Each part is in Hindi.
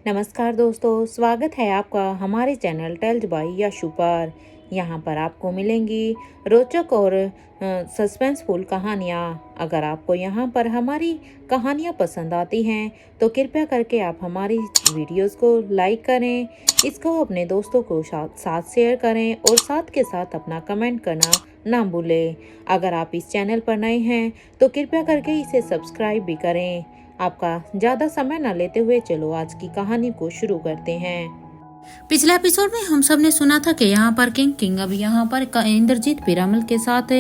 नमस्कार दोस्तों, स्वागत है आपका हमारे चैनल टेल्स बाय यशु पर। यहाँ पर आपको मिलेंगी रोचक और सस्पेंसफुल कहानियाँ। अगर आपको यहाँ पर हमारी कहानियाँ पसंद आती हैं तो कृपया करके आप हमारी वीडियोस को लाइक करें, इसको अपने दोस्तों को साथ शेयर करें और साथ के साथ अपना कमेंट करना ना भूलें। अगर आप इस चैनल पर नए हैं तो कृपया करके इसे सब्सक्राइब भी करें। आपका ज़्यादा समय न लेते हुए चलो आज की कहानी को शुरू करते हैं। पिछले एपिसोड में हम सब ने सुना था कि यहाँ पर किंग अब यहाँ पर इंद्रजीत पीरामल के साथ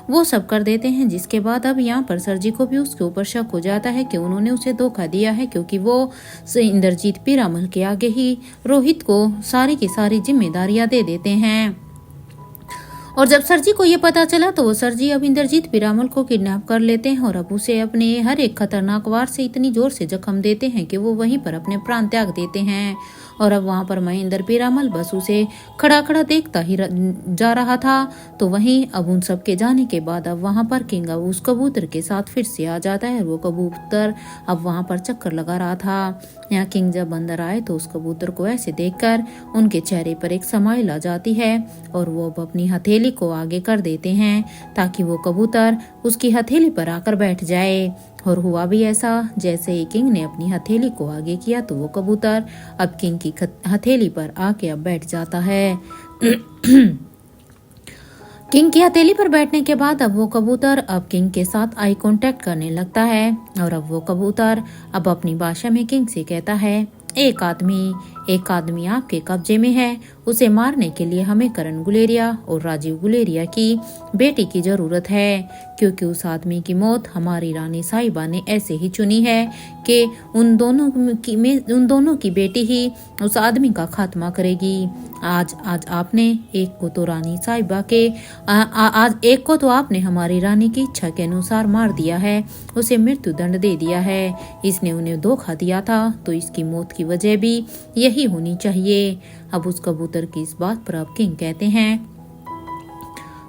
वो सब कर देते हैं, जिसके बाद अब यहाँ पर सरजी को भी उसके ऊपर शक हो जाता है कि उन्होंने उसे धोखा दिया है, क्योंकि वो इंद्रजीत पीरामल के आगे ही रोहित को सारी की सारी जिम्मेदारियां दे देते हैं। और जब सरजी को ये पता चला तो वो सरजी अब इंद्रजीत पीरामल को किडनैप कर लेते हैं और अब उसे अपने हर एक खतरनाक वार से इतनी जोर से जख्म देते हैं कि वो वहीं पर अपने प्राण त्याग देते हैं। और अब वहां पर महेंद्र पीरामल बस उसे खड़ा खड़ा देखता ही जा रहा था। तो वहीं अब उन सब के जाने के बाद अब वहां पर किंग अब उस कबूतर के साथ फिर से आ जाता है। वो कबूतर अब वहां पर चक्कर लगा रहा था। यहाँ किंग जब अंदर आए तो उस कबूतर को ऐसे देखकर उनके चेहरे पर एक स्माइल आ जाती है और वो अब अपनी हथेली को आगे कर देते हैं ताकि वो कबूतर उसकी हथेली पर आकर बैठ जाए। और हुआ भी ऐसा। जैसे ही किंग ने अपनी हथेली को आगे किया तो वो कबूतर अब किंग की हथेली पर आके अब बैठ जाता है। किंग की हथेली पर बैठने के बाद अब वो कबूतर अब किंग के साथ आई कांटेक्ट करने लगता है और अब वो कबूतर अब अपनी भाषा में किंग से कहता है, एक आदमी आपके कब्जे में है। उसे मारने के लिए हमें करण गुलेरिया और राजीव गुलेरिया की बेटी की जरूरत है, क्योंकि उस आदमी की मौत हमारी रानी साहिबा ने ऐसे ही चुनी है कि उन दोनों की बेटी ही उस आदमी का खात्मा करेगी। आज आपने एक को तो रानी साहिबा के आज एक को तो आपने हमारी रानी की इच्छा के अनुसार मार दिया है, उसे मृत्यु दंड दे दिया है। इसने उन्हें धोखा दिया था तो इसकी मौत की वजह भी यही होनी चाहिए। अब उस कबूतर की इस बात पर अब किंग कहते हैं,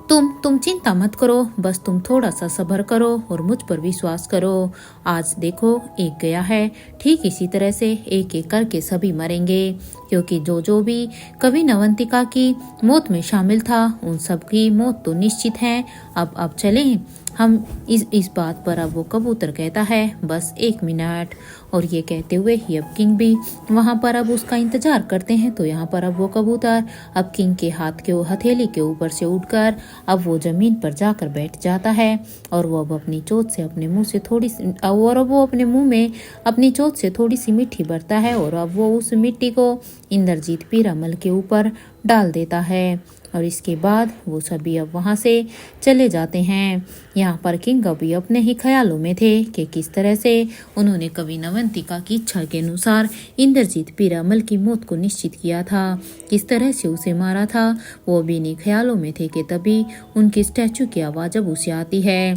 तुम चिंता मत करो, बस तुम थोड़ा सा सब्र करो और मुझ पर विश्वास करो। आज देखो एक गया है, ठीक इसी तरह से एक एक करके सभी मरेंगे, क्योंकि जो भी कवि नवंतिका की मौत में शामिल था उन सब की मौत तो निश्चित है। अब चलें हम इस बात पर। अब वो कबूतर कहता है, बस 1 मिनट। और ये कहते हुए ही अब किंग भी वहां पर अब उसका इंतजार करते हैं। तो यहाँ पर अब वो कबूतर अब किंग के हाथ के हथेली के ऊपर से उठकर अब वो जमीन पर जाकर बैठ जाता है और वो अब अपनी चोट से अपने मुंह से थोड़ी सी और अब वो अपने मुंह में अपनी चोट से थोड़ी सी मिट्टी भरता है और अब वो उस मिट्टी को इंद्रजीत पीरामल के ऊपर डाल देता है। और इसके बाद वो सभी अब वहां से चले जाते हैं। यहाँ पर किंग अभी अपने ही ख्यालों में थे कि किस तरह से उन्होंने कवि नवंतिका की इच्छा के अनुसार इंद्रजीत पीरामल की मौत को निश्चित किया था, किस तरह से उसे मारा था। वो भी इन्हीं ख्यालों में थे कि तभी उनकी स्टैचू की आवाज अब उसे आती है।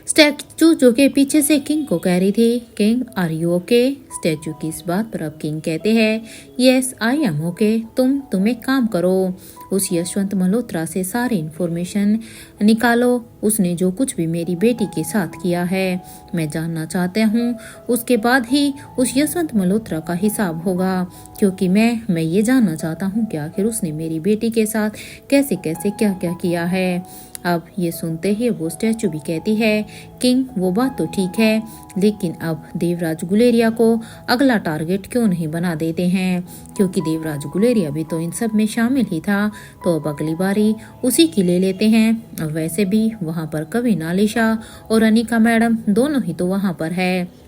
स्टैचू जो के पीछे से किंग को कह रही थी, king are you okay. Statue की इस बात पर अब किंग कहते हैं, यस आई एम ओके। तुम एक काम करो, उस यशवंत मल्होत्रा से सारी इन्फॉर्मेशन निकालो। उसने जो कुछ भी मेरी बेटी के साथ किया है मैं जानना चाहता हूँ। उसके बाद ही उस यशवंत मल्होत्रा का हिसाब होगा, क्योंकि मैं ये जानना चाहता हूँ कि आखिर उसने मेरी बेटी के साथ कैसे कैसे क्या क्या किया है। अब ये सुनते ही वो स्टैचू भी कहती है, किंग वो बात तो ठीक है, लेकिन अब देवराज गुलेरिया को अगला टारगेट क्यों नहीं बना देते हैं, क्योंकि देवराज गुलेरिया भी तो इन सब में शामिल ही था। तो अब अगली बारी उसी की ले लेते हैं। अब वैसे भी वहां पर कवि नालिशा और अनिका मैडम दोनों ही तो वहां पर है,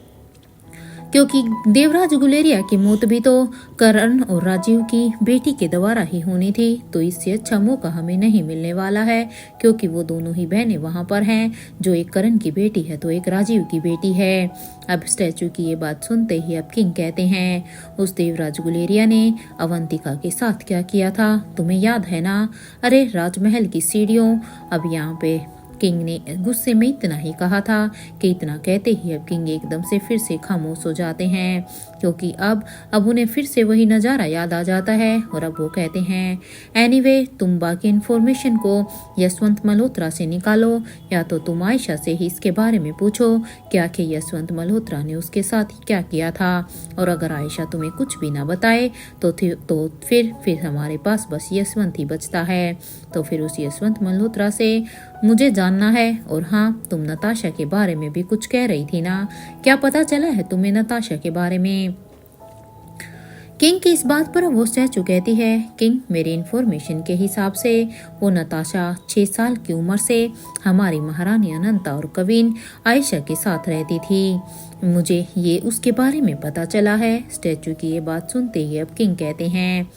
क्योंकि देवराज गुलेरिया की मौत भी तो करण और राजीव की बेटी के द्वारा ही होनी थी। तो इससे अच्छा मौका हमें नहीं मिलने वाला है, क्योंकि वो दोनों ही बहनें वहां पर हैं, जो एक करण की बेटी है तो एक राजीव की बेटी है। अब स्टैचू की ये बात सुनते ही अब किंग कहते हैं, उस देवराज गुलेरिया ने अवंतिका के साथ क्या किया था तुम्हें याद है ना? अरे राजमहल की सीढ़ियों। अब यहाँ पे किंग ने गुस्से में इतना ही कहा था कि इतना कहते ही अब किंग एकदम से फिर से खामोश हो जाते हैं, क्योंकि अब उन्हें फिर से वही नज़ारा याद आ जाता है। और अब वो कहते हैं, एनीवे तुम बाकी इन्फॉर्मेशन को यशवंत मल्होत्रा से निकालो, या तो तुम आयशा से ही इसके बारे में पूछो कि आखिर यशवंत मल्होत्रा ने उसके साथ क्या किया था। और अगर आयशा तुम्हें कुछ भी ना बताए तो फिर हमारे पास बस यशवंत ही बचता है। तो फिर उस यशवंत मल्होत्रा से मुझे जानना है। और हाँ, तुम नताशा के बारे में भी कुछ कह रही थी ना, क्या पता चला है तुम्हें नताशा के बारे में? किंग की इस बात पर वो स्टैचू कहती है, किंग मेरी इन्फॉर्मेशन के हिसाब से वो नताशा 6 साल की उम्र से हमारी महारानी अनंता और कविन आयशा के साथ रहती थी। मुझे ये उसके बारे में पता चला है। स्टैचू की ये बात सुनते ही अब किंग कहते हैं,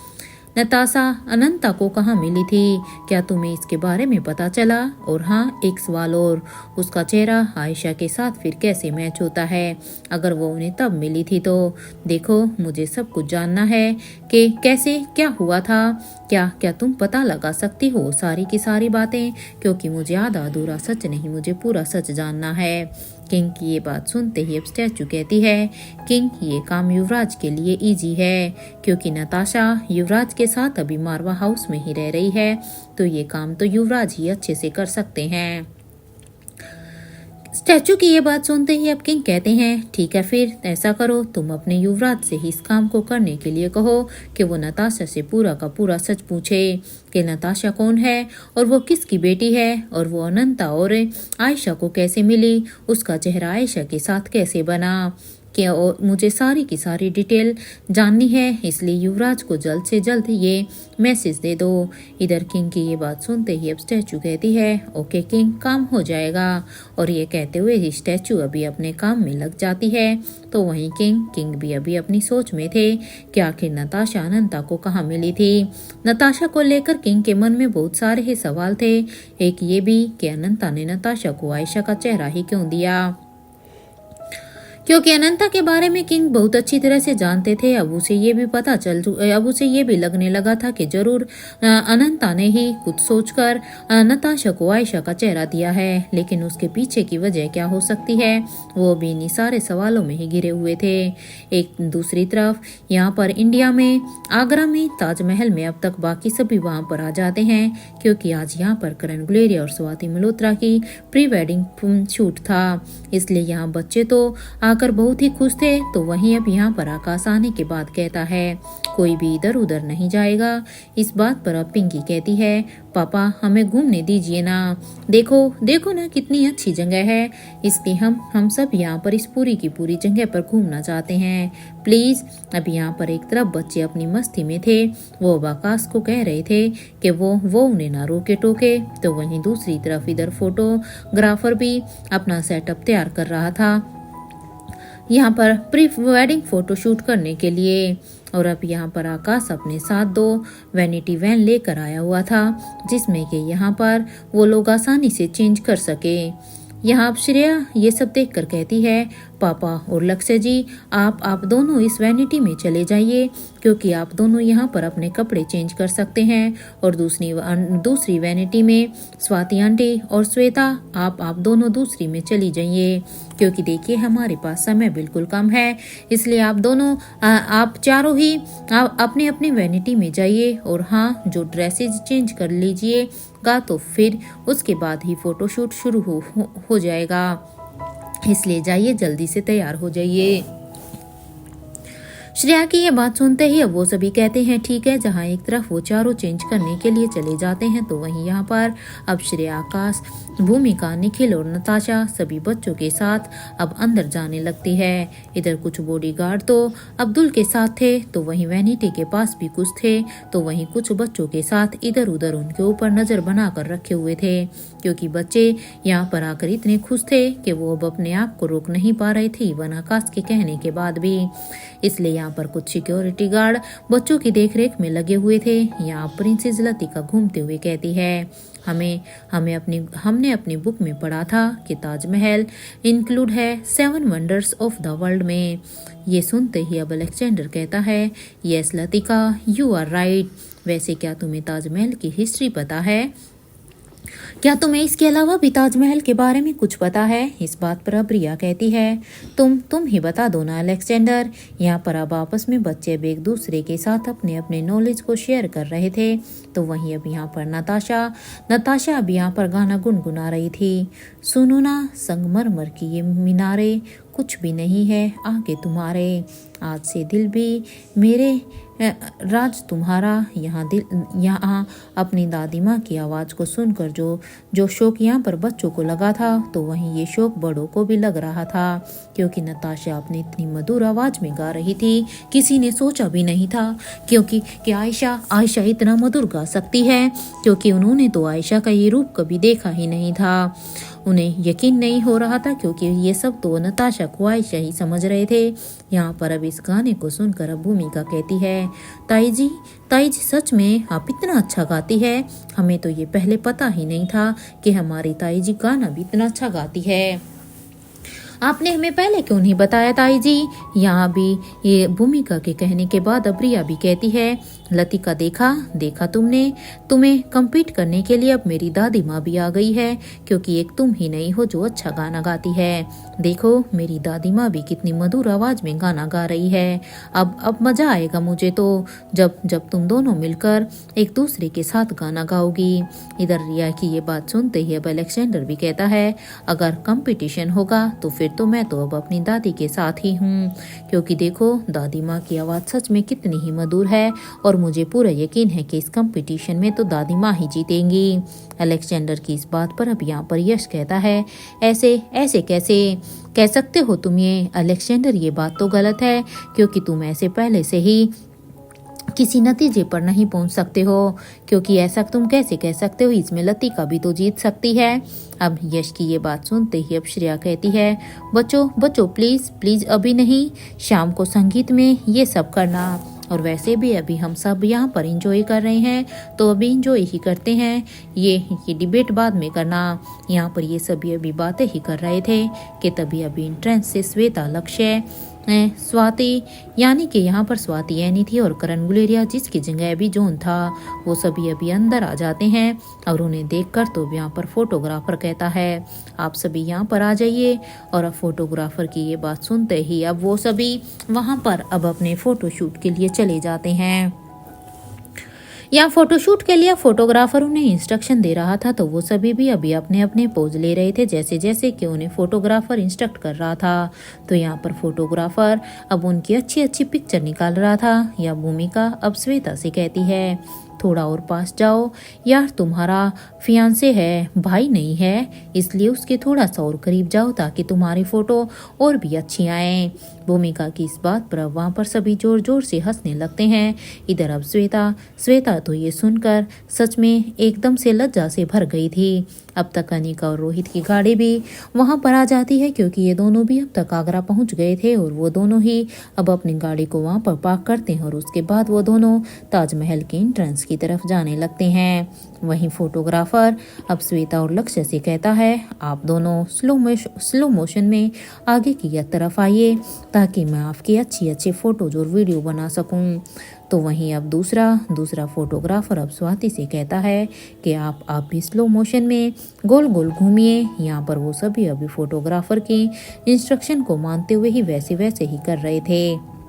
नताशा अनंता को कहाँ मिली थी, क्या तुम्हें इसके बारे में पता चला? और हाँ, एक सवाल और, उसका चेहरा आयशा के साथ फिर कैसे मैच होता है? अगर वो उन्हें तब मिली थी तो देखो, मुझे सब कुछ जानना है कि कैसे क्या हुआ था। क्या तुम पता लगा सकती हो सारी की सारी बातें? क्योंकि मुझे आधा अधूरा सच नहीं, मुझे पूरा सच जानना है। किंग की ये बात सुनते ही अब स्टैचू कहती है, किंग ये काम युवराज के लिए इजी है, क्योंकि नताशा युवराज के साथ अभी मारवा हाउस में ही रह रही है, तो ये काम तो युवराज ही अच्छे से कर सकते हैं। स्टैचू की ये बात सुनते ही अब किंग कहते हैं, ठीक है फिर ऐसा करो, तुम अपने युवराज से ही इस काम को करने के लिए कहो कि वो नताशा से पूरा का पूरा सच पूछे कि नताशा कौन है और वो किसकी बेटी है, और वो अनंता और आयशा को कैसे मिली, उसका चेहरा आयशा के साथ कैसे बना, क्या, और मुझे सारी की सारी डिटेल जाननी है। इसलिए युवराज को जल्द से जल्द ये मैसेज दे दो। इधर किंग की ये बात सुनते ही अब स्टैचू कहती है, ओके किंग, काम हो जाएगा। और ये कहते हुए ही स्टैचू अभी अपने काम में लग जाती है। तो वहीं किंग भी अभी अपनी सोच में थे कि आखिर नताशा अनंता को कहाँ मिली थी। नताशा को लेकर किंग के मन में बहुत सारे ही सवाल थे। एक ये भी कि अनंता ने नताशा को आयशा का चेहरा ही क्यों दिया, क्योंकि अनंता के बारे में किंग बहुत अच्छी तरह से जानते थे। अब उसे ये भी लगने लगा था कि जरूर अनंता ने ही कुछ सोचकर नताशा को आयशा का चेहरा दिया है, लेकिन उसके पीछे की वजह क्या हो सकती है, वो भी इन्हीं सारे सवालों में ही घिरे हुए थे। एक दूसरी तरफ यहाँ पर इंडिया में आगरा में ताजमहल में अब तक बाकी सभी वहाँ पर आ जाते हैं, क्योंकि आज यहाँ पर करण गुलेरिया और स्वाति मल्होत्रा की प्री वेडिंग शूट था। इसलिए यहाँ बच्चे तो आकर बहुत ही खुश थे। तो वहीं अब यहाँ पर आकाश आने के बाद कहता है, कोई भी इधर उधर नहीं जाएगा। इस बात पर अब पिंकी कहती है, पापा हमें घूमने दीजिए ना, देखो ना कितनी अच्छी जगह है, इसलिए हम सब यहाँ पर इस पूरी की पूरी जगह पर घूमना चाहते हैं, प्लीज। अब यहाँ पर एक तरफ बच्चे अपनी मस्ती में थे, वो अब आकाश को कह रहे थे कि वो उन्हें ना रोके टोके। तो वहीं दूसरी तरफ इधर फोटोग्राफर भी अपना सेटअप तैयार कर रहा था यहाँ पर प्री वेडिंग फोटो शूट करने के लिए। और अब यहाँ पर आकाश अपने साथ 2 वैनिटी वैन लेकर आया हुआ था, जिसमें कि यहाँ पर वो लोग आसानी से चेंज कर सके। यहाँ अब श्रेया ये सब देखकर कहती है, पापा और लक्ष्य जी, आप दोनों इस वैनिटी में चले जाइए, क्योंकि आप दोनों यहाँ पर अपने कपड़े चेंज कर सकते हैं। और दूसरी वैनिटी में स्वाति आंटी और श्वेता, आप दोनों दूसरी में चली जाइए, क्योंकि देखिए हमारे पास समय बिल्कुल कम है, इसलिए आप दोनों आप चारों ही आप अपने अपने वैनिटी में जाइए। और हाँ, जो ड्रेसेज चेंज कर लीजिएगा तो फिर उसके बाद ही फोटोशूट शुरू हो जाएगा, इसलिए जाइए जल्दी से तैयार हो जाइए। श्रेया की ये बात सुनते ही अब वो सभी कहते हैं ठीक है। जहाँ एक तरफ वो चारों चेंज करने के लिए चले जाते हैं, तो वहीं यहाँ पर अब श्रेया, आकाश, भूमिका, निखिल और नताशा सभी बच्चों के साथ अब अंदर जाने लगती है। इधर कुछ बॉडीगार्ड तो अब्दुल के साथ थे, तो वहीं वैनिटी के पास भी कुछ थे, तो वहीं कुछ बच्चों के साथ इधर उधर उनके ऊपर नजर बनाकर रखे हुए थे, क्योंकि बच्चे यहाँ पर आकर इतने खुश थे कि वो अब अपने आप को रोक नहीं पा रहे थे, वन आकाश के कहने के बाद भी। इसलिए यहाँ पर कुछ सिक्योरिटी गार्ड बच्चों की देखरेख में लगे हुए थे। यहाँ प्रिंसेस लतिका घूमते हुए कहती है, हमने अपनी बुक में पढ़ा था कि ताजमहल इंक्लूड है 7 वंडर्स ऑफ द वर्ल्ड में। ये सुनते ही अब अलेक्जेंडर कहता है, yes Latika, you are right. वैसे क्या तुम्हें ताजमहल की हिस्ट्री पता है? क्या तुम्हें इसके अलावा भी ताजमहल के बारे में कुछ पता है? इस बात पर अब रिया कहती है, तुम ही बता दो ना अलेक्जेंडर। यहाँ पर अब आपस में बच्चे अब एक दूसरे के साथ अपने अपने नॉलेज को शेयर कर रहे थे। तो वहीं अब यहाँ पर नताशा अब यहाँ पर गाना गुनगुना रही थी। सुनो ना संगमरमर की ये मीनारे, कुछ भी नहीं है आगे तुम्हारे, आज से दिल भी मेरे राज तुम्हारा। यहाँ अपनी दादी माँ की आवाज़ को सुनकर जो शौक यहाँ पर बच्चों को लगा था, तो वहीं ये शौक बड़ों को भी लग रहा था, क्योंकि नताशा अपनी इतनी मधुर आवाज़ में गा रही थी। किसी ने सोचा भी नहीं था क्योंकि कि आयशा इतना मधुर गा सकती है, क्योंकि उन्होंने तो आयशा का ये रूप कभी देखा ही नहीं था। उन्हें यकीन नहीं हो रहा था क्योंकि ये सब तो नताशा को आयशा ही समझ रहे थे। यहाँ पर अब इस गाने को सुनकर अब भूमिका कहती है, ताई जी सच में आप इतना अच्छा गाती है, हमें तो ये पहले पता ही नहीं था कि हमारी ताई जी गाना भी इतना अच्छा गाती है। आपने हमें पहले क्यों नहीं बताया ताई जी? यहाँ भी ये भूमिका के कहने के बाद अब रिया भी कहती है, लतिका देखा तुमने, तुम्हें कम्पीट करने के लिए अब मेरी दादी माँ भी आ गई है, क्योंकि एक तुम ही नहीं हो जो अच्छा गाना गाती है। देखो मेरी दादी माँ भी कितनी मधुर आवाज में गाना गा रही है। अब मजा आएगा मुझे तो जब तुम दोनों मिलकर एक दूसरे के साथ गाना गाओगी। इधर रिया की ये बात सुनते ही अब अलेक्जेंडर भी कहता है, अगर कंपटीशन होगा तो फिर तो मैं तो अब अपनी दादी के साथ ही हूँ, क्योंकि देखो दादी माँ की आवाज़ सच में कितनी ही मधुर है और मुझे पूरा यकीन है कि इस कंपटीशन में तो दादी माँ ही जीतेंगी। अलेक्जेंडर की इस बात पर अब यहाँ पर यश कहता है, ऐसे कैसे कह सकते हो तुम ये अलेक्जेंडर? ये बात तो गलत है, क्योंकि तुम ऐसे पहले से ही किसी नतीजे पर नहीं पहुंच सकते हो, क्योंकि ऐसा तुम कैसे कह सकते हो? इसमें लतिका भी तो जीत सकती है। अब यश की ये बात सुनते ही अब श्रेया कहती है, बच्चों प्लीज अभी नहीं, शाम को संगीत में ये सब करना, और वैसे भी अभी हम सब यहाँ पर एंजॉय कर रहे हैं, तो अभी एंजॉय ही करते हैं, ये डिबेट बाद में करना। यहाँ पर ये सभी अभी बातें ही कर रहे थे कि तभी अभी एंट्रेंस से श्वेता, लक्ष्य, स्वाति, यानी कि यहाँ पर स्वाति यानी थी, और करण गुलेरिया जिसकी जगह अभी जॉन था, वो सभी अभी अंदर आ जाते हैं। और उन्हें देखकर तो यहाँ पर फोटोग्राफर कहता है, आप सभी यहाँ पर आ जाइए। और अब फोटोग्राफर की ये बात सुनते ही अब वो सभी वहाँ पर अब अपने फोटोशूट के लिए चले जाते हैं। यहाँ फोटोशूट के लिए फोटोग्राफर उन्हें इंस्ट्रक्शन दे रहा था, तो वो सभी भी अभी अपने अपने पोज ले रहे थे जैसे जैसे कि उन्हें फोटोग्राफर इंस्ट्रक्ट कर रहा था। तो यहाँ पर फोटोग्राफर अब उनकी अच्छी अच्छी पिक्चर निकाल रहा था। यह भूमिका अब श्वेता से कहती है, थोड़ा और पास जाओ यार, तुम्हारा फियांसे है, भाई नहीं है, इसलिए उसके थोड़ा सा और करीब जाओ ताकि तुम्हारी फोटो और भी अच्छी आए। भूमिका की इस बात पर अब वहाँ पर सभी जोर जोर से हंसने लगते हैं। इधर अब श्वेता तो ये सुनकर सच में एकदम से लज्जा से भर गई थी। अब तक अनिका और रोहित की गाड़ी भी वहाँ पर आ जाती है, क्योंकि ये दोनों भी अब तक आगरा पहुँच गए थे, और वो दोनों ही अब अपनी गाड़ी को वहाँ पर पार्क करते हैं, और उसके बाद वो दोनों ताजमहल के एंट्रेंस की तरफ जाने लगते हैं। वहीं फोटोग्राफर अब श्वेता और लक्ष्य से कहता है, आप दोनों स्लो मोशन में आगे की तरफ आइए ताकि मैं आपकी अच्छी फोटोज और वीडियो बना सकूं। तो वहीं अब दूसरा फोटोग्राफर अब स्वाति से कहता है कि आप भी स्लो मोशन में गोल गोल घूमिए। यहाँ पर वो सभी अभी फोटोग्राफर की इंस्ट्रक्शन को मानते हुए ही वैसे ही कर रहे थे।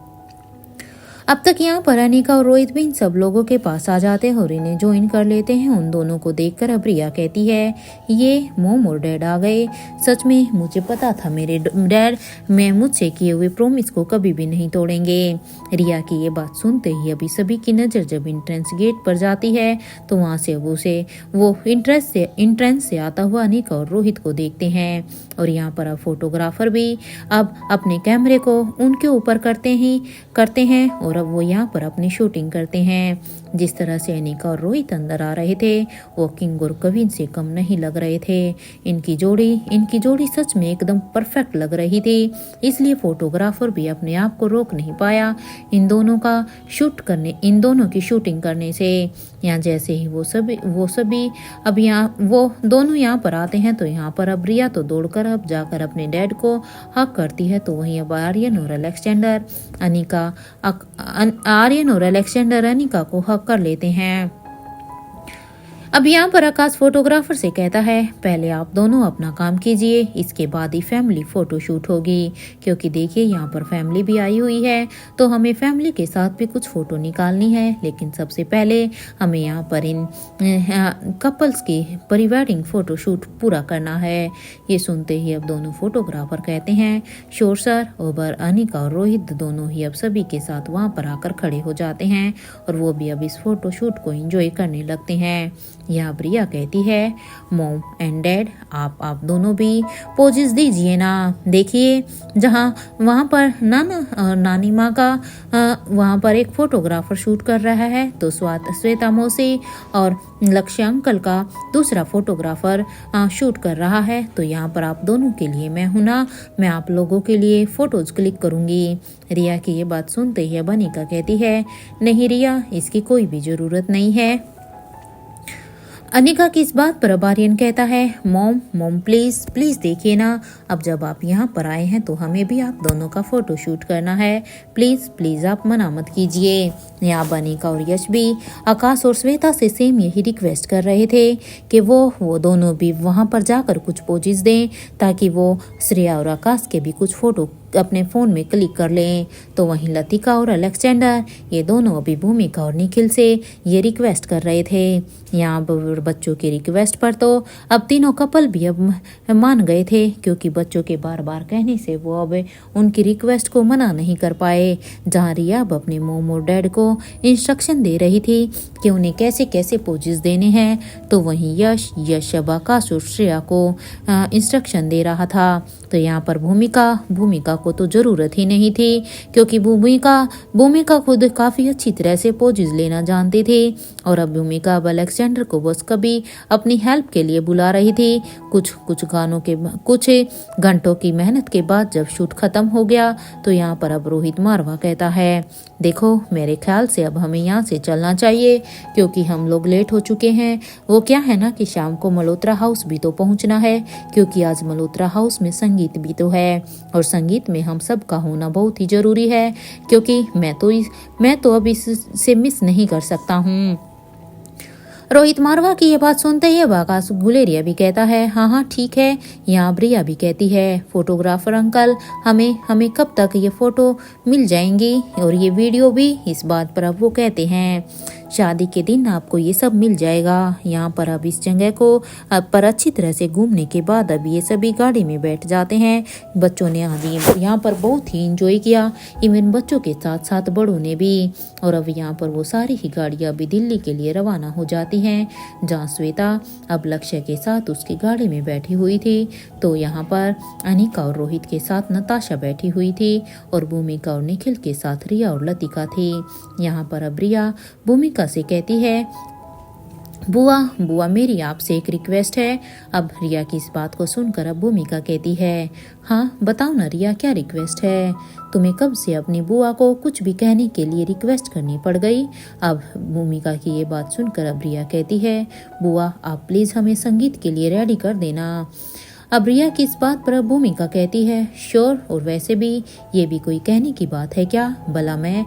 अब तक यहाँ पर अनिका और रोहित भी इन सब लोगों के पास आ जाते हैं और इन्हें ज्वाइन कर लेते हैं। उन दोनों को देखकर अब रिया कहती है, ये मोम और डैड आ गए, सच में मुझे पता था मेरे डैड मैं मुझसे किए हुए प्रॉमिस को कभी भी नहीं तोड़ेंगे। रिया की ये बात सुनते ही अभी सभी की नज़र जब एंट्रेंस गेट पर जाती है, तो वहाँ से अब उसे वो एंट्रेंस से आता हुआ अनिका और रोहित को देखते हैं। और यहाँ पर अब फोटोग्राफर भी अब अपने कैमरे को उनके ऊपर करते हैं और अब वो यहाँ पर अपनी शूटिंग करते हैं। जिस तरह से अनिका और रोहित अंदर आ रहे थे, वो किंग और कविन से कम नहीं लग रहे थे। इनकी जोड़ी सच में एकदम परफेक्ट लग रही थी, इसलिए फोटोग्राफर भी अपने आप को रोक नहीं पाया इन दोनों की शूटिंग करने से। यहाँ जैसे ही वो सभी अब वो दोनों यहाँ पर आते हैं, तो यहाँ पर अब रिया तो दौड़कर अब जाकर अपने डैड को हक करती है। तो वहीं अब आर्यन और अलेक्जेंडर अनिका को हक कर लेते हैं। अब यहाँ पर आकाश फोटोग्राफर से कहता है, पहले आप दोनों अपना काम कीजिए, इसके बाद ही फैमिली फोटो शूट होगी, क्योंकि देखिए यहाँ पर फैमिली भी आई हुई है, तो हमें फैमिली के साथ भी कुछ फोटो निकालनी है। लेकिन सबसे पहले हमें यहाँ पर इन कपल्स की प्री वेडिंग फोटो शूट पूरा करना है। ये सुनते ही अब दोनों फोटोग्राफर कहते हैं, श्योर सर। ओबर, अनिका और रोहित दोनों ही अब सभी के साथ वहाँ पर आकर खड़े हो जाते हैं और वो भी अब इस फोटो शूट को एंजॉय करने लगते हैं। यहाँ प्रिया कहती है, मॉम एंड डैड आप दोनों भी पोजेस दीजिए ना। देखिए जहाँ वहाँ पर नाना और नानी माँ का वहाँ पर एक फोटोग्राफर शूट कर रहा है, तो श्वेता मौसी और लक्ष्य अंकल का दूसरा फोटोग्राफर शूट कर रहा है। तो यहाँ पर आप दोनों के लिए मैं हूं ना, मैं आप लोगों के लिए फोटोज क्लिक करूंगी। रिया की ये बात सुनते ही अनिका कहती है, नहीं रिया, इसकी कोई भी जरूरत नहीं है। अनिका की इस बात पर अब आर्यन कहता है, मॉम प्लीज प्लीज देखिए ना, अब जब आप यहाँ पर आए हैं तो हमें भी आप दोनों का फोटो शूट करना है, प्लीज प्लीज आप मना मत कीजिए। यहाँ अनिका और यश भी आकाश और श्वेता से सेम यही रिक्वेस्ट कर रहे थे कि वो दोनों भी वहाँ पर जाकर कुछ पोजेस दें, ताकि वो श्रेया और आकाश के भी कुछ फोटो अपने फ़ोन में क्लिक कर लें। तो वहीं लतिका और अलेक्जेंडर ये दोनों अभी भूमिका और निखिल से ये रिक्वेस्ट कर रहे थे। यहाँ बच्चों की रिक्वेस्ट पर तो अब तीनों कपल भी अब मान गए थे, क्योंकि बच्चों के बार बार कहने से वो अब उनकी रिक्वेस्ट को मना नहीं कर पाए। जहाँ रिया अब अपने मोम और डैड को इंस्ट्रक्शन दे रही थी कि उन्हें कैसे कैसे पोजेस देने हैं, तो वहीं यश अब आकाश और श्रेया को इंस्ट्रक्शन दे रहा था। तो यहाँ पर भूमिका को तो जरूरत ही नहीं थी, क्योंकि भूमिका खुद काफी अच्छी तरह से पोजेस लेना जानती थी, और अब भूमिका अब अलेक्जेंडर को बस कभी अपनी हेल्प के लिए बुला रही थी। कुछ घंटों की मेहनत के बाद जब शूट खत्म हो गया, तो यहाँ पर अब रोहित मारवा कहता है, देखो मेरे ख्याल से अब हमें यहाँ से चलना चाहिए, क्योंकि हम लोग लेट हो चुके हैं। वो क्या है ना कि शाम को मल्होत्रा हाउस भी तो पहुंचना है, क्योंकि आज मल्होत्रा हाउस में संगीत भी तो है, और संगीत में हम सब का होना बहुत ही जरूरी है, क्योंकि मैं तो अब इससे मिस नहीं कर सकता हूँ। रोहित मारवा की ये बात सुनते ही अब आकाश गुलेरिया भी कहता है, हाँ ठीक है। यहाँ प्रिया भी कहती है, फोटोग्राफर अंकल हमें कब तक ये फोटो मिल जाएंगी और ये वीडियो भी। इस बात पर अब वो कहते हैं, शादी के दिन आपको ये सब मिल जाएगा। यहाँ पर अब इस जगह को पर अच्छी तरह से घूमने के बाद अब ये सभी गाड़ी में बैठ जाते हैं। बच्चों ने यहाँ पर बहुत ही इंजॉय किया, इवन बच्चों के साथ साथ बड़ों ने भी। और अब यहाँ पर वो सारी ही गाड़ियाँ अभी दिल्ली के लिए रवाना हो जाती हैं, जहाँ श्वेता अब लक्ष्य के साथ उसकी गाड़ी में बैठी हुई थी। तो यहाँ पर अनिका और रोहित के साथ नताशा बैठी हुई थी, और भूमिका और निखिल के साथ रिया और लतिका थी। यहाँ पर अब रिया भूमिका से कहती है, बुआ मेरी आपसे एक रिक्वेस्ट है। अब रिया की इस बात को सुनकर अब भूमिका कहती है, हाँ बताओ ना रिया, क्या रिक्वेस्ट है? तुम्हें कब से अपनी बुआ को कुछ भी कहने के लिए रिक्वेस्ट करनी पड़ गई? अब भूमिका की ये बात सुनकर अब रिया कहती है, बुआ आप प्लीज हमें संगीत के लिए रेडी कर देना। अब रिया की इस बात पर भूमिका कहती है, श्योर, और वैसे भी ये भी कोई कहने की बात है क्या? भला मैं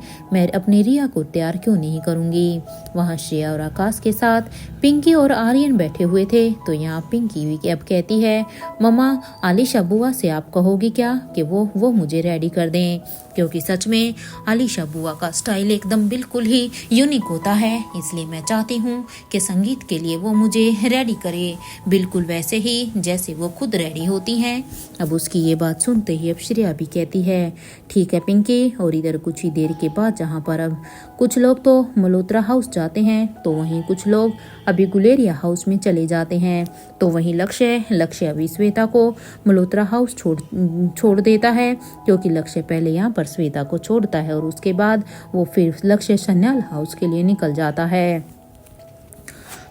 अपनी रिया को तैयार क्यों नहीं करूंगी? वहाँ श्रेया और आकाश के साथ पिंकी और आर्यन बैठे हुए थे। तो यहाँ पिंकी भी अब कहती है, मम्मा आलिशा बुआ से आप कहोगी क्या कि वो मुझे रेडी कर दें, क्योंकि सच में आलिशा बुआ का स्टाइल एकदम बिल्कुल ही यूनिक होता है, इसलिए मैं चाहती हूँ कि संगीत के लिए वो मुझे रेडी करे, बिल्कुल वैसे ही जैसे वो खुद रेडी होती हैं। अब उसकी ये बात सुनते ही अब श्रेया भी कहती है, ठीक है पिंकी। और इधर कुछ ही देर के बाद जहाँ पर अब कुछ लोग तो मल्होत्रा हाउस जाते हैं, तो वहीं कुछ लोग अभी गुलेरिया हाउस में चले जाते हैं। तो वहीं लक्ष्य अभी श्वेता को मल्होत्रा हाउस छोड़ देता है, क्योंकि लक्ष्य पहले यहाँ पर श्वेता को छोड़ता है और उसके बाद वो फिर लक्ष्य सन्याल हाउस के लिए निकल जाता है।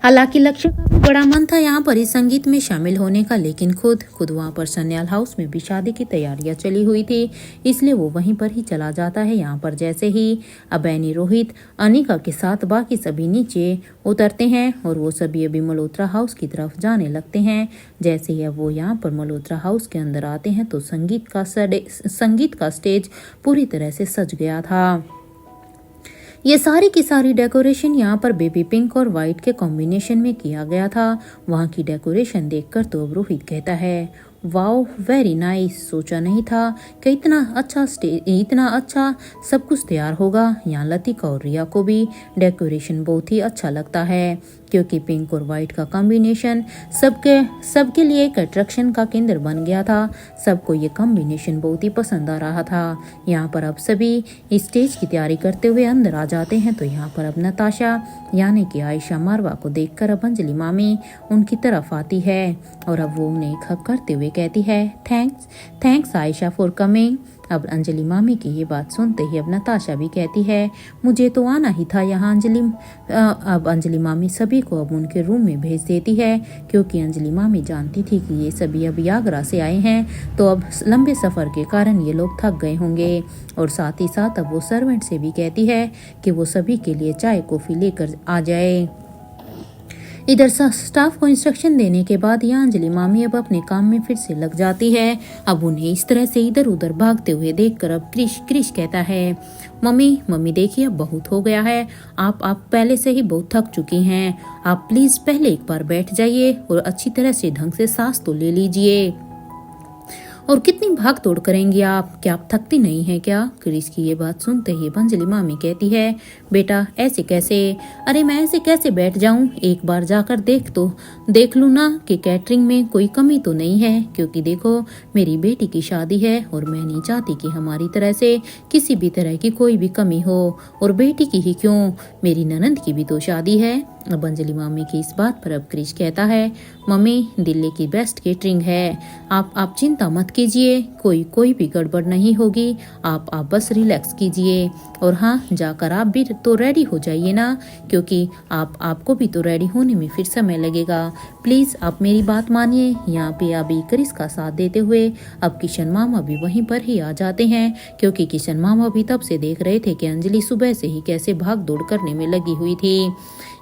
हालांकि लक्ष्य का भी बड़ा मन था यहाँ पर इस संगीत में शामिल होने का, लेकिन खुद वहाँ पर सन्याल हाउस में भी शादी की तैयारियां चली हुई थी, इसलिए वो वहीं पर ही चला जाता है। यहाँ पर जैसे ही अबैनी, रोहित, अनिका के साथ बाकी सभी नीचे उतरते हैं और वो सभी अभी मल्होत्रा हाउस की तरफ जाने लगते हैं। जैसे ही अब वो यहाँ पर मल्होत्रा हाउस के अंदर आते हैं तो संगीत का स्टेज पूरी तरह से सज गया था। ये सारी की सारी डेकोरेशन यहाँ पर बेबी पिंक और वाइट के कॉम्बिनेशन में किया गया था। वहाँ की डेकोरेशन देखकर तो अब रोहित कहता है, वाओ वेरी नाइस, सोचा नहीं था कि इतना अच्छा सब कुछ तैयार होगा। यहाँ लतिका और रिया को भी डेकोरेशन बहुत ही अच्छा लगता है, क्योंकि पिंक और वाइट का कॉम्बिनेशन सबके लिए एक अट्रैक्शन का केंद्र बन गया था। सबको ये कॉम्बिनेशन बहुत ही पसंद आ रहा था। यहाँ पर अब सभी स्टेज की तैयारी करते हुए अंदर आ जाते हैं। तो यहाँ पर अब नताशा यानी कि आयशा मारवा को देखकर अब अंजलि मामी उनकी तरफ आती है और अब वो उन्हें एक हक करते हुए कहती है, थैंक्स आयशा फॉर कमिंग। अब अंजलि मामी की ये बात सुनते ही अब नताशा भी कहती है, मुझे तो आना ही था यहाँ अब अंजलि मामी सभी को अब उनके रूम में भेज देती है, क्योंकि अंजलि मामी जानती थी कि ये सभी अब आगरा से आए हैं, तो अब लंबे सफ़र के कारण ये लोग थक गए होंगे। और साथ ही साथ अब वो सर्वेंट से भी कहती है कि वो सभी के लिए चाय कॉफ़ी लेकर आ जाए। इधर स्टाफ को इंस्ट्रक्शन देने के बाद यहाँ अंजलि मामी अब अपने काम में फिर से लग जाती है। अब उन्हें इस तरह से इधर उधर भागते हुए देखकर अब क्रिश कहता है, मम्मी देखिए अब बहुत हो गया है, आप पहले से ही बहुत थक चुकी हैं, आप प्लीज पहले एक बार बैठ जाइए और अच्छी तरह से ढंग से सांस तो ले लीजिए। और कितनी भाग दौड़ करेंगी आप, क्या आप थकती नहीं है क्या? क्रिस की ये बात सुनते ही अंजलि मामी कहती है, बेटा ऐसे कैसे, अरे मैं ऐसे कैसे बैठ जाऊं, एक बार जाकर देख लूं ना कि कैटरिंग में कोई कमी तो नहीं है, क्योंकि देखो मेरी बेटी की शादी है और मैं नहीं चाहती कि हमारी तरह से किसी भी तरह की कोई भी कमी हो, और बेटी की ही क्यों, मेरी ननंद की भी तो शादी है। अब अंजलि मामी की इस बात पर अब क्रिश कहता है, मम्मी दिल्ली की बेस्ट केटरिंग है, आप चिंता मत कीजिए, कोई भी गड़बड़ नहीं होगी, आप बस रिलैक्स कीजिए। और हाँ, जाकर आप भी तो रेडी हो जाइए ना, क्योंकि आपको भी तो रेडी होने में फिर समय लगेगा, प्लीज आप मेरी बात मानिए। यहाँ पे अभी क्रिस का साथ देते हुए अब किशन मामा भी वहीं पर ही आ जाते हैं, क्योंकि किशन मामा भी तब से देख रहे थे कि अंजलि सुबह से ही कैसे भाग दौड़ करने में लगी हुई थी,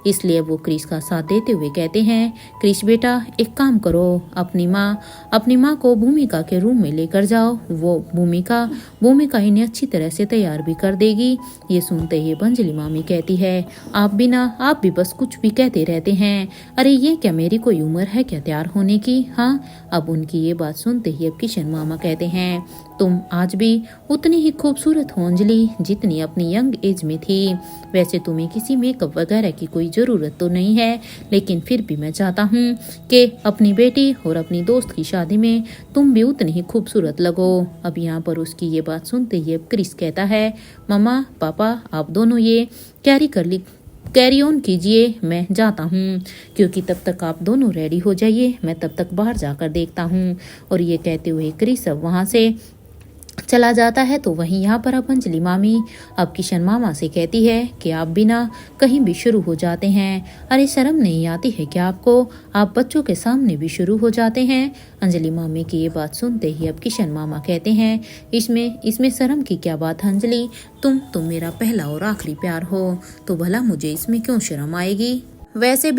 इसलिए वो क्रिश का साथ देते हुए कहते हैं, क्रिश बेटा एक काम करो, अपनी माँ को भूमिका के रूम में लेकर जाओ, वो भूमिका इन्हें अच्छी तरह से तैयार भी कर देगी। ये सुनते ही अंजलि मामी कहती है, आप भी बस कुछ भी कहते रहते हैं, अरे ये क्या मेरी कोई उम्र है क्या तैयार होने की? हाँ, अब उनकी ये बात सुनते ही अब किशन मामा कहते हैं, तुम आज भी उतनी ही खूबसूरत हो अंजलि जितनी अपनी यंग एज में थी, वैसे तुम्हें किसी मेकअप वगैरह की कोई ज़रूरत तो नहीं है, लेकिन फिर भी मैं चाहता हूँ कि अपनी बेटी और अपनी दोस्त की शादी में तुम भी उतनी ही खूबसूरत लगो। अब यहाँ पर उसकी ये बात सुनते ही अब क्रिस कहता है, मम्मा पापा आप दोनों ये कैरी ऑन कीजिए, मैं जाता हूँ, क्योंकि तब तक आप दोनों रेडी हो जाइए, मैं तब तक बाहर जाकर देखता हूँ। और ये कहते हुए क्रिस अब वहाँ से चला जाता है। तो वहीं यहाँ पर अब अंजलि मामी अब किशन मामा से कहती है कि आप बिना कहीं भी शुरू हो जाते हैं, अरे शर्म नहीं आती है क्या आपको, आप बच्चों के सामने भी शुरू हो जाते हैं। अंजलि मामी की ये बात सुनते ही अब किशन मामा कहते हैं, इसमें शर्म की क्या बात है अंजलि, तुम मेरा पहला और आखिरी प्यार हो, तो भला मुझे इसमें क्यों शर्म आएगी, वैसे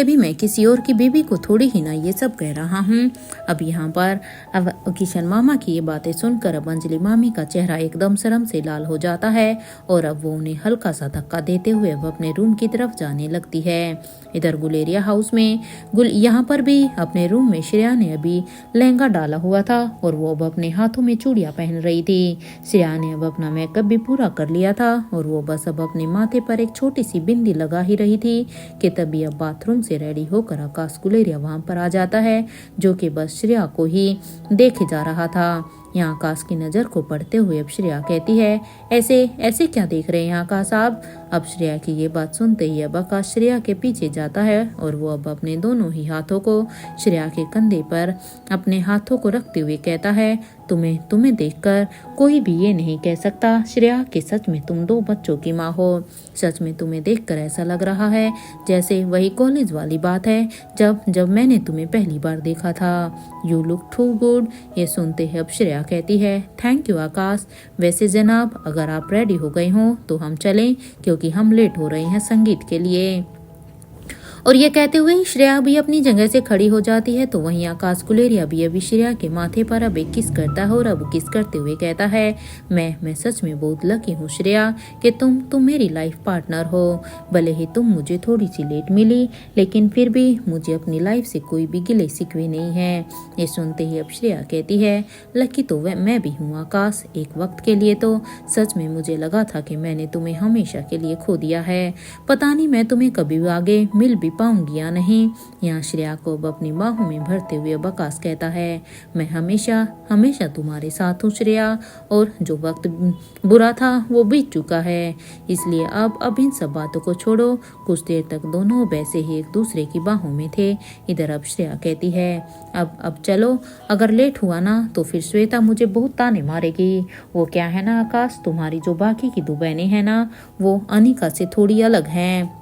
भी मैं किसी और की बीवी को थोड़ी ही ना ये सब कह रहा हूँ। अब यहाँ पर अब किशन मामा की ये बातें सुनकर अब अंजलि मामी का चेहरा एकदम शर्म से लाल हो जाता है और अब वो उन्हें हल्का सा धक्का देते हुए अब अपने रूम की तरफ जाने लगती है। इधर गुलेरिया हाउस में यहाँ पर भी अपने रूम में श्रेया ने अभी लहंगा डाला हुआ था और वो अब अपने हाथों में चूड़ियाँ पहन रही थी। श्रेया ने अब अपना मेकअप भी पूरा कर लिया था और वो बस अब अपने माथे पर एक छोटी सी बिंदी लगा ही रही थी कि तभी अब बाथरूम से रेडी होकर आकाश गुलेरिया वहां पर आ जाता है, जो कि बस श्रेया को ही देखे जा रहा था। यहाँ आकाश की नज़र को पढ़ते हुए अब श्रेया कहती है, ऐसे क्या देख रहे हैं आकाश साहब। अब श्रेया की ये बात सुनते ही अब आकाश श्रेया के पीछे जाता है और वो अब अपने दोनों ही हाथों को श्रेया के कंधे पर अपने हाथों को रखते हुए कहता है, तुम्हें देखकर कोई भी ये नहीं कह सकता श्रेया कि सच में तुम 2 बच्चों की माँ हो। सच में तुम्हें देखकर ऐसा लग रहा है जैसे वही कॉलेज वाली बात है जब मैंने तुम्हें पहली बार देखा था। You look too good. ये सुनते ही अब श्रेया कहती है, थैंक यू आकाश। वैसे जनाब अगर आप रेडी हो गए हो तो हम चलें, क्योंकि हम लेट हो रहे हैं संगीत के लिए। और ये कहते हुए श्रेया भी अपनी जगह से खड़ी हो जाती है। तो वहीं आकाश गुलेरिया भी अभी श्रेया के माथे पर अब एक किस करता है और अब किस करते हुए कहता है, मैं सच में बहुत लकी हूँ श्रेया कि तुम मेरी लाइफ पार्टनर हो। भले ही तुम मुझे थोड़ी सी लेट मिली, लेकिन फिर भी मुझे अपनी लाइफ से कोई भी गिले शिकवे नहीं है। ये सुनते ही अब श्रेया कहती है, लकी तो मैं भी हूँ आकाश। एक वक्त के लिए तो सच में मुझे लगा था कि मैंने तुम्हें हमेशा के लिए खो दिया है। पता नहीं मैं तुम्हें कभी आगे मिल भी पाऊंगी या नहीं। यहाँ श्रेया को अब अपनी बाहों में भरते हुए अब आकाश कहता है, मैं हमेशा हमेशा तुम्हारे साथ हूँ श्रेया, और जो वक्त बुरा था वो बीत चुका है, इसलिए अब इन सब बातों को छोड़ो। कुछ देर तक दोनों वैसे ही एक दूसरे की बाहों में थे। इधर अब श्रेया कहती है, अब चलो, अगर लेट हुआ ना तो फिर श्वेता मुझे बहुत ताने मारेगी। वो क्या है ना आकाश, तुम्हारी जो बाकी की दो बहनें हैं ना, वो अनिका से थोड़ी अलग हैं।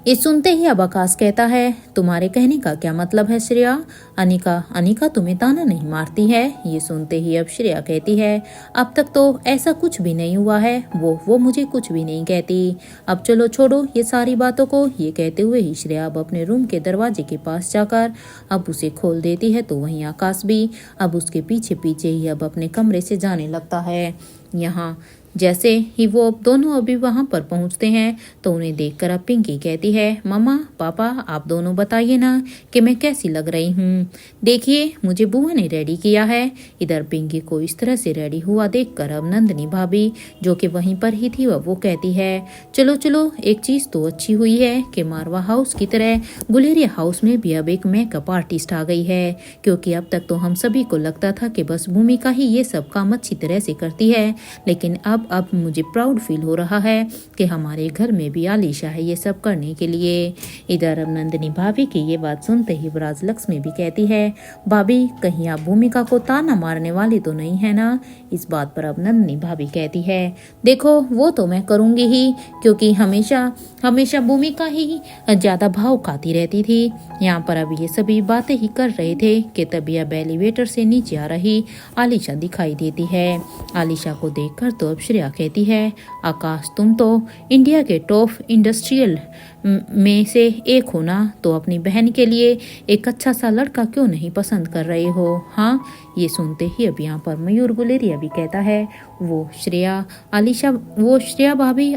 ये सुनते ही अब आकाश कहता है, तुम्हारे कहने का क्या मतलब है श्रेया? अनिका तुम्हें ताना नहीं मारती है? ये सुनते ही अब श्रेया कहती है, अब तक तो ऐसा कुछ भी नहीं हुआ है, वो मुझे कुछ भी नहीं कहती। अब चलो छोड़ो ये सारी बातों को। ये कहते हुए ही श्रेया अब अपने रूम के दरवाजे के पास जाकर अब उसे खोल देती है। तो वहीं आकाश भी अब उसके पीछे पीछे ही अब अपने कमरे से जाने लगता है। यहाँ जैसे ही वो अब दोनों अभी वहां पर पहुंचते हैं तो उन्हें देखकर अब पिंकी कहती है, मम्मा पापा आप दोनों बताइए ना कि मैं कैसी लग रही हूँ। देखिए मुझे बुआ ने रेडी किया है। इधर पिंकी को इस तरह से रेडी हुआ देखकर अब नंदनी भाभी जो कि वहीं पर ही थी वो कहती है, चलो चलो एक चीज तो अच्छी हुई है कि मारवा हाउस की तरह गुलेरिया हाउस में भी अब एक मेकअप आर्टिस्ट आ गई है, क्योंकि अब तक तो हम सभी को लगता था कि बस भूमिका ही ये सब काम अच्छी तरह से करती है, लेकिन अब मुझे प्राउड फील हो रहा है कि हमारे घर में भी आलिशा है ये सब करने के लिए। इधर अब नंदिनी भाभी की ये बात सुनते ही ब्राज लक्ष्मी भी कहती है, भाभी कहीं आप भूमिका को ताना मारने वाली तो नहीं है ना? इस बात पर अब नंदिनी भाभी कहती है, देखो वो तो मैं करूंगी ही, क्योंकि हमेशा भूमिका ही ज्यादा भाव खाती रहती थी। यहाँ पर अब ये सभी बातें ही कर रहे थे कि तभी अब एलिवेटर से नीचे आ रही आलिशा दिखाई देती है। आलिशा को देखकर तो अब श्रेया कहती है, आकाश तुम तो इंडिया के टॉप इंडस्ट्रियल में से एक हो ना, तो अपनी बहन के लिए एक अच्छा सा लड़का क्यों नहीं पसंद कर रहे हो? हाँ। ये सुनते ही अब यहाँ पर मयूर गुलेरिया भी कहता है, वो श्रेया भाभी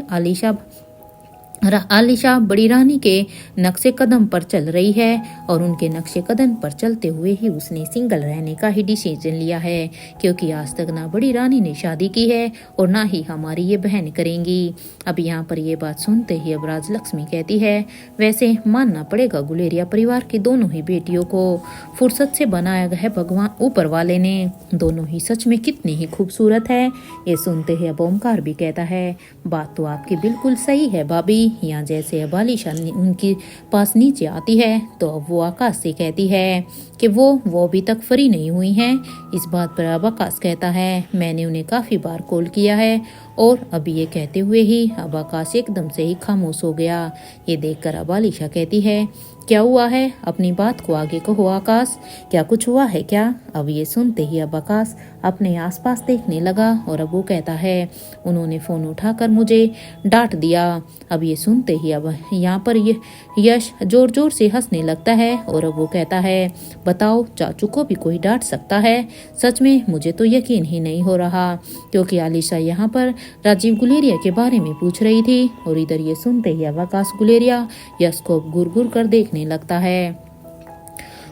आलिशा बड़ी रानी के नक्शे कदम पर चल रही है और उनके नक्शे कदम पर चलते हुए ही उसने सिंगल रहने का ही डिसीजन लिया है, क्योंकि आज तक ना बड़ी रानी ने शादी की है और ना ही हमारी ये बहन करेंगी। अब यहाँ पर ये बात सुनते ही अब राजलक्ष्मी कहती है, वैसे मानना पड़ेगा गुलेरिया परिवार की दोनों ही बेटियों को फुर्सत से बनाया है भगवान ऊपर वाले ने, दोनों ही सच में कितनी ही खूबसूरत है। ये सुनते ही अब ओमकार भी कहता है, बात तो आपकी बिल्कुल सही है भाभी। यहाँ जैसे अब आलिशा उनके पास नीचे आती है तो अब वो आकाश से कहती है कि वो अभी तक फ्री नहीं हुई हैं। इस बात पर अब आकाश कहता है, मैंने उन्हें काफ़ी बार कॉल किया है, और अभी ये कहते हुए ही अब आकाश एकदम से ही खामोश हो गया। ये देखकर अब आलिशा कहती है, क्या हुआ है? अपनी बात को आगे कहो आकाश, क्या कुछ हुआ है क्या? अब ये सुनते ही अब आकाश अपने आसपास देखने लगा और अब वो कहता है, उन्होंने फ़ोन उठाकर मुझे डांट दिया। अब ये सुनते ही अब यहाँ पर ये यश जोर जोर से हंसने लगता है और अब वो कहता है, बताओ चाचू को भी कोई डांट सकता है? सच में मुझे तो यकीन ही नहीं हो रहा, क्योंकि आलिशा यहाँ पर राजीव गुलेरिया के बारे में पूछ रही थी और इधर ये सुनते ही अब आकाश गुलेरिया यश को घूर घूर कर देखने लगता है।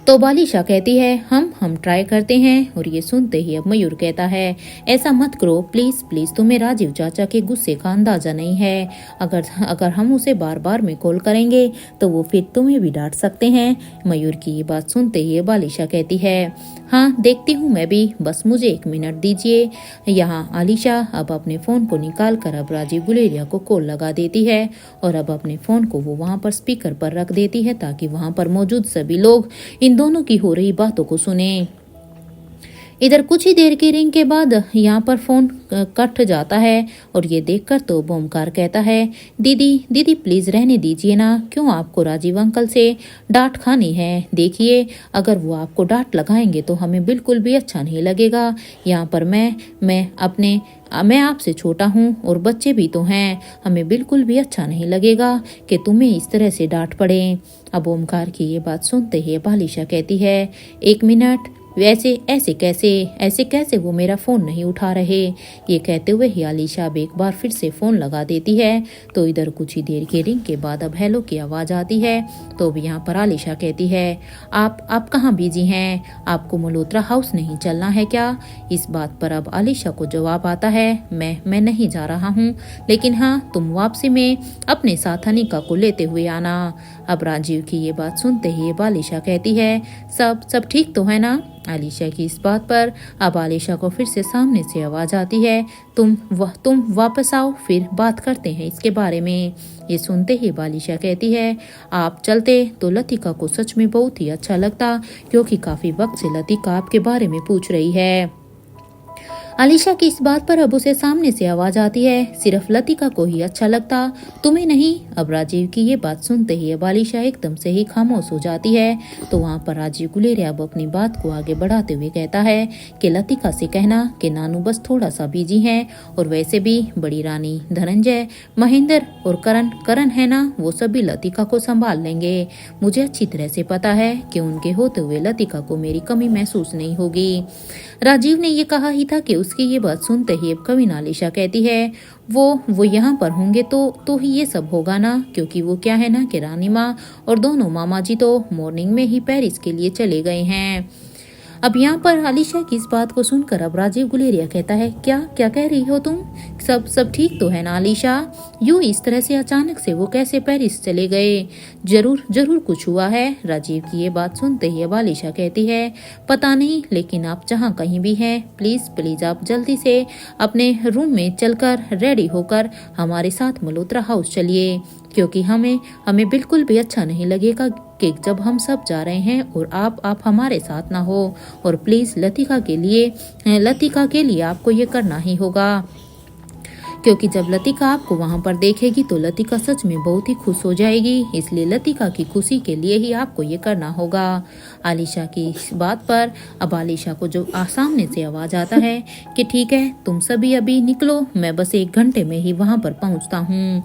तो बालिशा कहती है, हम ट्राई करते हैं। और ये सुनते ही अब मयूर कहता है, ऐसा मत करो प्लीज प्लीज, तुम्हें राजीव चाचा के गुस्से का अंदाजा नहीं है। अगर हम उसे बार बार में कॉल करेंगे तो वो फिर तुम्हें भी डांट सकते हैं। मयूर की ये बात सुनते ही बालिशा कहती है, हाँ देखती हूँ मैं भी, बस मुझे 1 मिनट दीजिए। यहाँ आलिशा अब अपने फोन को निकाल कर अब राजीव गुलेरिया को कॉल लगा देती है और अब अपने फोन को वो वहाँ पर स्पीकर पर रख देती है ताकि वहाँ पर मौजूद सभी लोग इन दोनों की हो रही बातों को सुने। इधर कुछ ही देर की रिंग के बाद यहाँ पर फोन कट जाता है और ये देखकर तो ओमकार कहता है, दीदी दीदी प्लीज रहने दीजिए ना, क्यों आपको राजीव अंकल से डांट खानी है? देखिए अगर वो आपको डांट लगाएंगे तो हमें बिल्कुल भी अच्छा नहीं लगेगा। यहाँ पर मैं आपसे छोटा हूँ और बच्चे भी तो हैं, हमें बिल्कुल भी अच्छा नहीं लगेगा कि तुम्हें इस तरह से डांट पड़े। अब ओमकार की ये बात सुनते ही बालिशा कहती है, 1 मिनट, ऐसे कैसे वो मेरा फ़ोन नहीं उठा रहे? ये कहते हुए ही आलिशा अब एक बार फिर से फ़ोन लगा देती है। तो इधर कुछ ही देर की रिंग के बाद अब हेलो की आवाज़ आती है। तो अब यहाँ पर आलिशा कहती है, आप कहाँ बिजी हैं? आपको मल्होत्रा हाउस नहीं चलना है क्या? इस बात पर अब आलिशा को जवाब आता है, मैं नहीं जा रहा हूँ, लेकिन हाँ तुम वापसी में अपने साथ अनिका को लेते हुए आना। अब राजीव की ये बात सुनते ही आलिशा कहती है, सब ठीक तो है ना? आलिशा की इस बात पर अब आलिशा को फिर से सामने से आवाज आती है, तुम वापस आओ, फिर बात करते हैं इसके बारे में। ये सुनते ही आलिशा कहती है, आप चलते तो लतिका को सच में बहुत ही अच्छा लगता, क्योंकि काफी वक्त से लतिका आपके बारे में पूछ रही है। आलिशा की इस बात पर अब उसे सामने से आवाज आती है, सिर्फ लतिका को ही अच्छा लगता, तुम्हें नहीं। अब राजीव की ये बात सुनते ही अब आलिशा एकदम से ही खामोश हो जाती है। तो वहाँ पर राजीव गुलेरिया अब अपनी बात को आगे बढ़ाते हुए कहता है कि लतिका से कहना कि नानू बस थोड़ा सा बिजी हैं, और वैसे भी बड़ी रानी, धनंजय, महेंद्र और करण है ना, वो सभी लतिका को संभाल लेंगे। मुझे अच्छी तरह से पता है कि उनके होते हुए लतिका को मेरी कमी महसूस नहीं होगी। राजीव ने ये कहा ही था कि उसकी ये बात सुनते ही अब कविन आलिशा कहती है, वो यहाँ पर होंगे तो ही ये सब होगा ना, क्योंकि वो क्या है ना कि रानी माँ और दोनों मामा जी तो मॉर्निंग में ही पेरिस के लिए चले गए हैं। अब यहाँ पर आलिशा की इस बात को सुनकर अब राजीव गुलेरिया कहता है, क्या कह रही हो तुम? सब ठीक तो है ना आलिशा? यूं इस तरह से अचानक से वो कैसे पेरिस चले गए? जरूर कुछ हुआ है। राजीव की ये बात सुनते ही अब आलिशा कहती है, पता नहीं, लेकिन आप जहाँ कहीं भी हैं प्लीज आप जल्दी से अपने रूम में चलकर रेडी होकर हमारे साथ मल्होत्रा हाउस चलिए, क्योंकि हमें बिल्कुल भी अच्छा नहीं लगेगा कि जब हम सब जा रहे हैं और आप हमारे साथ ना हो। और प्लीज लतिका के लिए आपको ये करना ही होगा, क्योंकि जब लतिका आपको वहां पर देखेगी तो लतिका सच में बहुत ही खुश हो जाएगी, इसलिए लतिका की खुशी के लिए ही आपको ये करना होगा। आलिशा की इस बात पर अब आलिशा को जो सामने से आवाज आता है कि ठीक है, तुम सभी अभी निकलो, मैं बस 1 घंटे में ही वहां पर पहुंचता हूँ।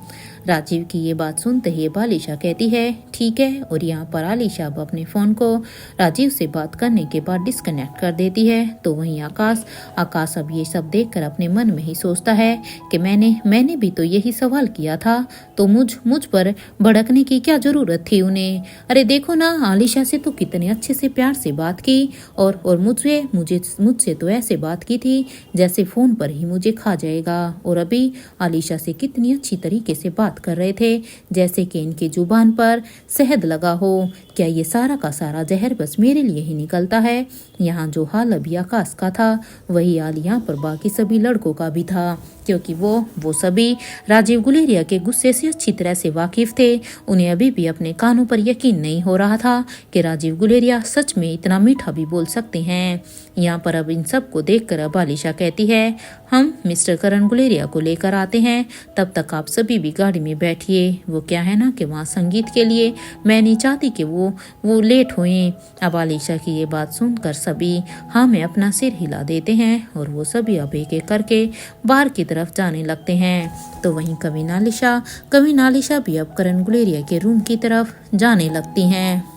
राजीव की ये बात सुनते ही आलिशा कहती है, ठीक है, और यहाँ पर आलिशा अब अपने फोन को राजीव से बात करने के बाद डिस्कनेक्ट कर देती है। तो वहीं आकाश अब ये सब देखकर अपने मन में ही सोचता है कि मैंने भी तो यही सवाल किया था, तो मुझ पर भड़कने की क्या जरूरत थी उन्हें? अरे देखो ना, आलिशा से तो कितने अच्छे से प्यार से बात की, और मुझसे तो ऐसे बात की थी जैसे फोन पर ही मुझे खा जाएगा। और अभी आलिशा से कितनी अच्छी तरीके से बात कर रहे थे, जैसे कि इनकी जुबान पर शहद लगा हो। क्या ये सारा का सारा जहर बस मेरे लिए ही निकलता है? यहाँ जो हाल अभी आकाश का था, वही हाल यहाँ पर बाकी सभी लड़कों का भी था, क्योंकि वो सभी राजीव गुलेरिया के गुस्से से अच्छी तरह से वाकिफ थे। उन्हें अभी भी अपने कानों पर यकीन नहीं हो रहा था कि राजीव गुलेरिया सच में इतना मीठा भी बोल सकते हैं। यहाँ पर अब इन सब को देखकर अब आलिशा कहती है, हम मिस्टर करण गुलेरिया को लेकर आते हैं, तब तक आप सभी भी गाड़ी में बैठिए। वो क्या है ना कि वहाँ संगीत के लिए मैं नहीं चाहती कि वो लेट हुए। अब आलिशा की ये बात सुनकर सभी हाँ में अपना सिर हिला देते हैं, और वो सभी अब एक एक करके बाहर की तरफ जाने लगते हैं। तो वहीं कविन आलिशा भी अब करण गुलेरिया के रूम की तरफ जाने लगती हैं।